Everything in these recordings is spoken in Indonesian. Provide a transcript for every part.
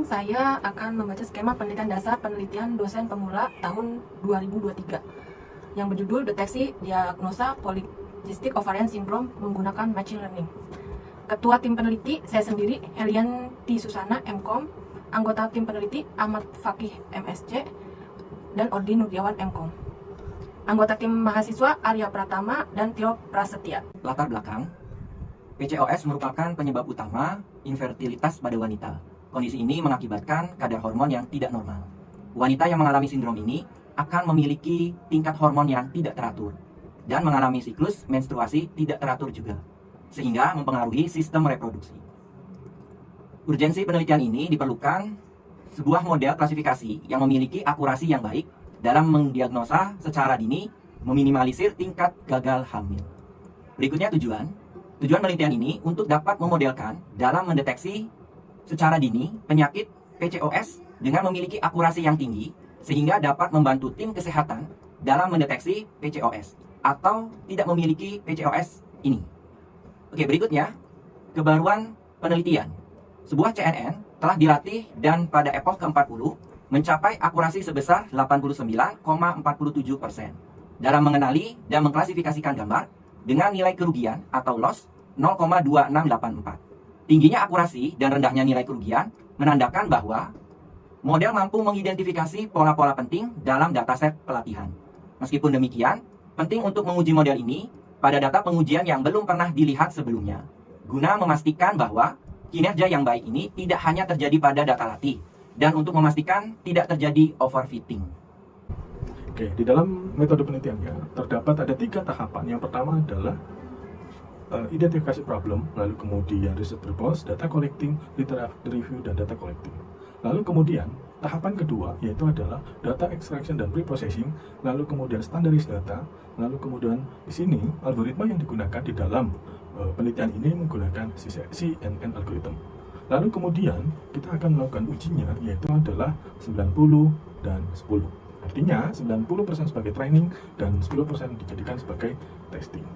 saya akan membaca skema penelitian dasar penelitian dosen pemula tahun 2023 yang berjudul Deteksi Diagnosa Polycystic Ovarian Syndrome menggunakan Machine Learning. Ketua tim peneliti saya sendiri, Helianti Susana, MKom. Anggota tim peneliti Ahmad Fakih, MSc, dan Ordi Nurdiawan, MKom. Anggota tim mahasiswa Arya Pratama dan Tio Prasetya. Latar belakang, PCOS merupakan penyebab utama infertilitas pada wanita. Kondisi ini mengakibatkan kadar hormon yang tidak normal. Wanita yang mengalami sindrom ini akan memiliki tingkat hormon yang tidak teratur dan mengalami siklus menstruasi tidak teratur juga, sehingga mempengaruhi sistem reproduksi. Urgensi penelitian ini diperlukan sebuah model klasifikasi yang memiliki akurasi yang baik dalam mendiagnosa secara dini, meminimalisir tingkat gagal hamil. Berikutnya tujuan penelitian ini untuk dapat memodelkan dalam mendeteksi secara dini penyakit PCOS dengan memiliki akurasi yang tinggi sehingga dapat membantu tim kesehatan dalam mendeteksi PCOS atau tidak memiliki PCOS ini. Oke, berikutnya kebaruan penelitian. Sebuah CNN telah dilatih dan pada epoch ke-40 mencapai akurasi sebesar 89,47% dalam mengenali dan mengklasifikasikan gambar dengan nilai kerugian atau loss 0,2684. Tingginya akurasi dan rendahnya nilai kerugian menandakan bahwa model mampu mengidentifikasi pola-pola penting dalam dataset pelatihan. Meskipun demikian, penting untuk menguji model ini pada data pengujian yang belum pernah dilihat sebelumnya, guna memastikan bahwa kinerja yang baik ini tidak hanya terjadi pada data latih, dan untuk memastikan tidak terjadi overfitting. Oke, di dalam metode penelitiannya terdapat ada 3 tahapan. Yang pertama adalah identifikasi problem, lalu kemudian research purpose, data collecting, literature review, dan data collecting. Lalu kemudian tahapan kedua yaitu adalah data extraction dan pre-processing, lalu kemudian standarized data, lalu kemudian di sini algoritma yang digunakan di dalam penelitian ini menggunakan CNN algorithm. Lalu kemudian kita akan melakukan ujinya yaitu adalah 90 dan 10. Artinya 90% sebagai training dan 10% dijadikan sebagai testing.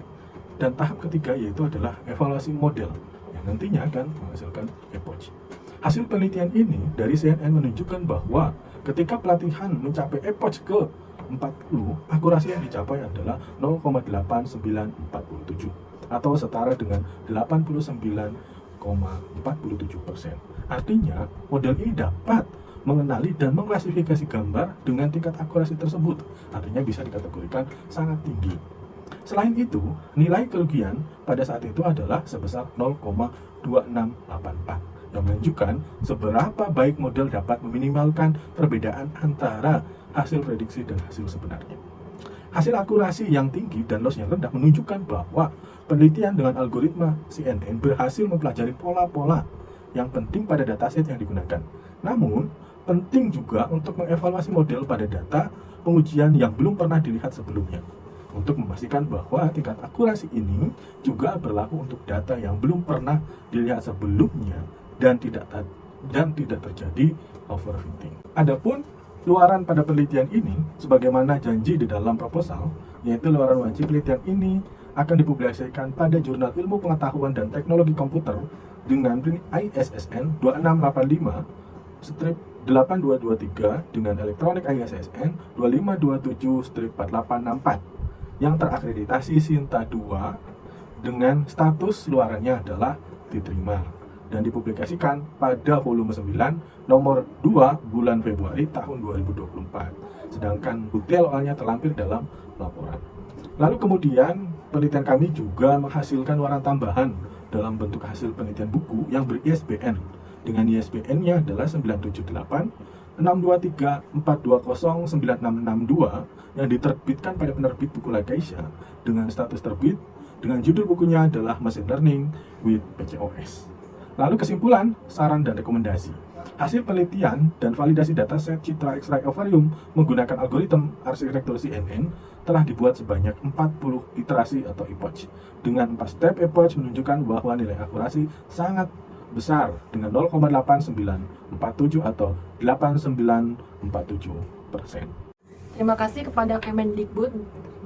Dan tahap ketiga yaitu adalah evaluasi model yang nantinya akan menghasilkan epoch. Hasil penelitian ini dari CNN menunjukkan bahwa ketika pelatihan mencapai epoch ke 40, akurasi yang dicapai adalah 0,8947 atau setara dengan 89,47%. Artinya, model ini dapat mengenali dan mengklasifikasi gambar dengan tingkat akurasi tersebut. Artinya bisa dikategorikan sangat tinggi. Selain itu, nilai kerugian pada saat itu adalah sebesar 0,2684 yang menunjukkan seberapa baik model dapat meminimalkan perbedaan antara hasil prediksi dan hasil sebenarnya. Hasil akurasi yang tinggi dan loss yang rendah menunjukkan bahwa penelitian dengan algoritma CNN berhasil mempelajari pola-pola yang penting pada dataset yang digunakan. Namun, penting juga untuk mengevaluasi model pada data pengujian yang belum pernah dilihat sebelumnya, untuk memastikan bahwa tingkat akurasi ini juga berlaku untuk data yang belum pernah dilihat sebelumnya dan tidak terjadi overfitting. Adapun luaran pada penelitian ini, sebagaimana janji di dalam proposal, yaitu luaran wajib penelitian ini akan dipublikasikan pada Jurnal Ilmu Pengetahuan dan Teknologi Komputer dengan ISSN 2685-8223 dengan elektronik ISSN 2527-4864 yang terakreditasi Sinta 2 dengan status luarannya adalah diterima dan dipublikasikan pada volume 9 nomor 2 bulan Februari tahun 2024. Sedangkan bukti awalnya terlampir dalam laporan. Lalu kemudian penelitian kami juga menghasilkan luaran tambahan dalam bentuk hasil penelitian buku yang ber-ISBN dengan ISBN-nya adalah 978 623-420-9662 yang diterbitkan pada penerbit buku Lagaisha dengan status terbit dengan judul bukunya adalah Machine Learning with PCOS. Lalu kesimpulan, saran dan rekomendasi. Hasil penelitian dan validasi dataset citra X-ray ovarium menggunakan algoritma arsitektur CNN telah dibuat sebanyak 40 iterasi atau epoch. Dengan 4 step epoch menunjukkan bahwa nilai akurasi sangat besar dengan 0,8947 atau 8947%. Terima kasih kepada Kemendikbud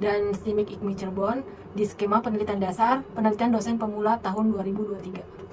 dan STIMIK IKMI Cirebon di skema penelitian dasar penelitian dosen pemula tahun 2023.